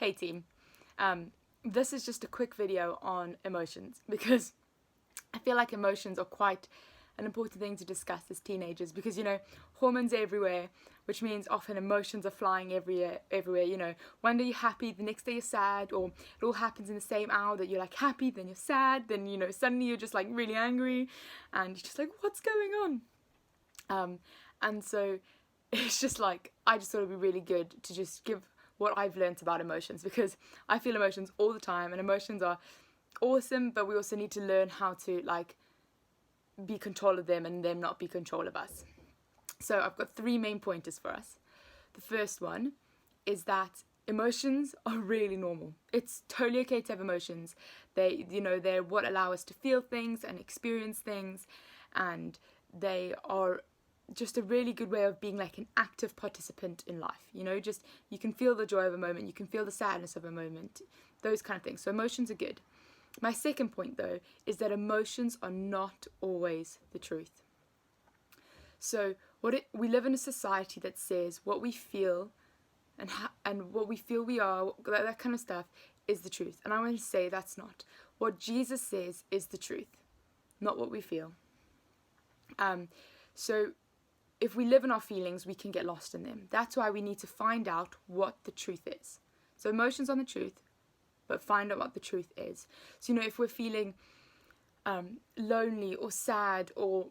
Hey team, this is just a quick video on emotions because I feel like emotions are quite an important thing to discuss as teenagers because, hormones are everywhere, which means often emotions are flying everywhere. One day you're happy, the next day you're sad, or it all happens in the same hour that you're like happy, then you're sad, then, suddenly you're just like really angry and you're just like, what's going on? And so it's just like, I just thought it'd be really good to just give what I've learned about emotions because I feel emotions all the time and emotions are awesome, but we also need to learn how to be control of them and them not be control of us. So I've got 3 main pointers for us. The first one is that emotions are really normal. It's totally okay to have emotions. They're what allow us to feel things and experience things, and they are just a really good way of being like an active participant in life. You can feel the joy of a moment, you can feel the sadness of a moment, those kind of things. So emotions are good. My second point, though, is that emotions are not always the truth. So we live in a society that says what we feel and what we feel we are, that kind of stuff, is the truth. And I want to say that's not. What Jesus says is the truth, not what we feel. So if we live in our feelings, we can get lost in them. That's why we need to find out what the truth is. So emotions are the truth, but find out what the truth is. So, if we're feeling lonely or sad, or,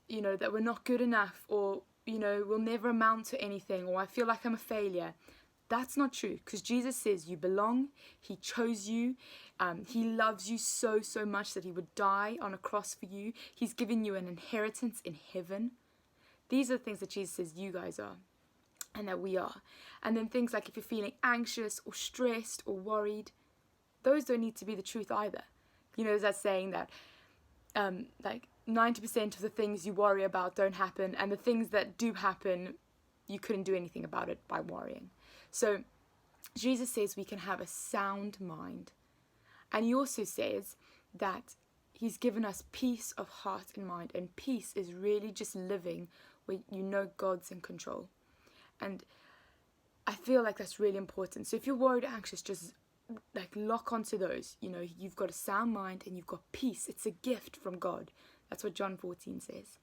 that we're not good enough, or, we'll never amount to anything, or I feel like I'm a failure, that's not true, because Jesus says you belong, he chose you, he loves you so, so much that he would die on a cross for you. He's given you an inheritance in heaven. These are the things that Jesus says you guys are and that we are. And then things like if you're feeling anxious or stressed or worried, those don't need to be the truth either. There's that saying that 90% of the things you worry about don't happen, and the things that do happen, you couldn't do anything about it by worrying. So Jesus says we can have a sound mind. And he also says that he's given us peace of heart and mind. And peace is really just living where God's in control. And I feel like that's really important. So if you're worried or anxious, just lock onto those. You've got a sound mind and you've got peace. It's a gift from God. That's what John 14 says.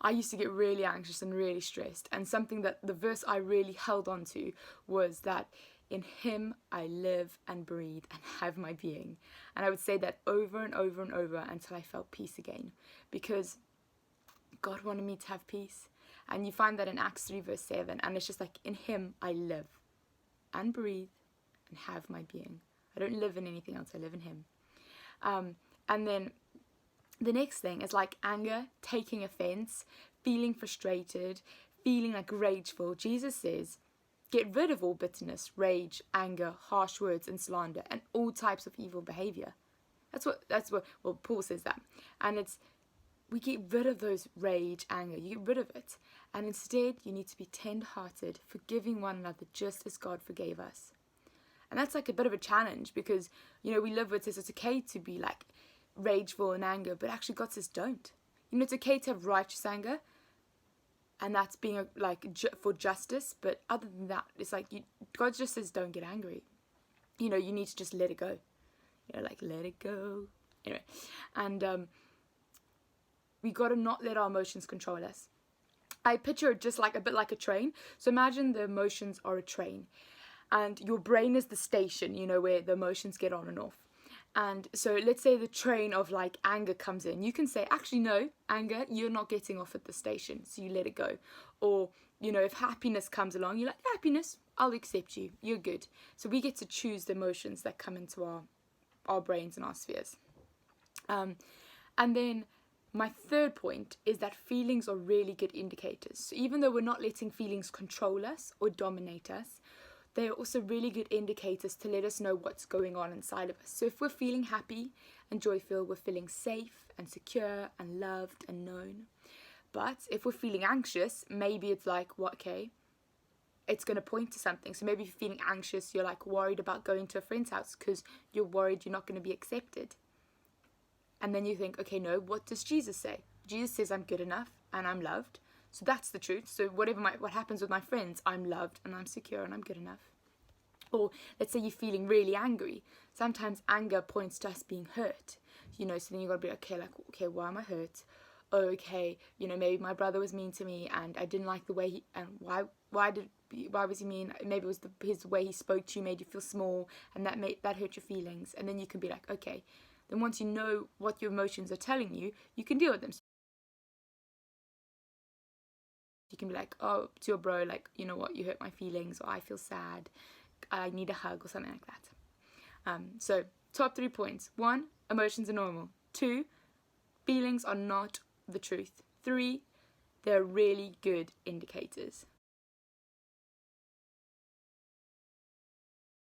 I used to get really anxious and really stressed, and something that the verse I really held on to was that in him I live and breathe and have my being. And I would say that over and over and over until I felt peace again, because God wanted me to have peace. And you find that in Acts 3 verse 7, and it's just like, in him I live and breathe and have my being. I don't live in anything else, I live in him. And then the next thing is like anger, taking offense, feeling frustrated, feeling like rageful. Jesus says, get rid of all bitterness, rage, anger, harsh words and slander, and all types of evil behavior. That's what Paul says that. And we get rid of those rage, anger, you get rid of it. And instead, you need to be tender-hearted, forgiving one another just as God forgave us. And that's like a bit of a challenge because, we live with this, it's okay to be like rageful and anger, but actually God says don't. It's okay to have righteous anger, and that's being for justice, but other than that, it's like God just says don't get angry. You need to just let it go. Let it go. Anyway, and we got to not let our emotions control us. I picture it just like a bit like a train. So imagine the emotions are a train, and your brain is the station, where the emotions get on and off. And so let's say the train of anger comes in. You can say, actually, no, anger, you're not getting off at the station. So you let it go. Or, if happiness comes along, you're like, happiness, I'll accept you. You're good. So we get to choose the emotions that come into our brains and our spheres. And then my third point is that feelings are really good indicators. So even though we're not letting feelings control us or dominate us, they are also really good indicators to let us know what's going on inside of us. So if we're feeling happy and joyful, we're feeling safe and secure and loved and known. But if we're feeling anxious, maybe it's it's going to point to something. So maybe if you're feeling anxious, you're worried about going to a friend's house because you're worried you're not going to be accepted. And then you think, okay, no, what does Jesus say? Jesus says I'm good enough and I'm loved. So that's the truth. So what happens with my friends, I'm loved and I'm secure and I'm good enough. Or let's say you're feeling really angry. Sometimes anger points to us being hurt. So then you got to be okay, why am I hurt? Oh, okay, maybe my brother was mean to me and I didn't like the way and why was he mean? Maybe it was his way he spoke to you made you feel small, and that hurt your feelings. And then you can be like, okay, then once you know what your emotions are telling you, you can deal with them. You can be like, oh, to your bro, like, you know what, you hurt my feelings, or I feel sad, I need a hug, or something like that. So top 3 points. 1, emotions are normal. 2, feelings are not the truth. 3, they're really good indicators.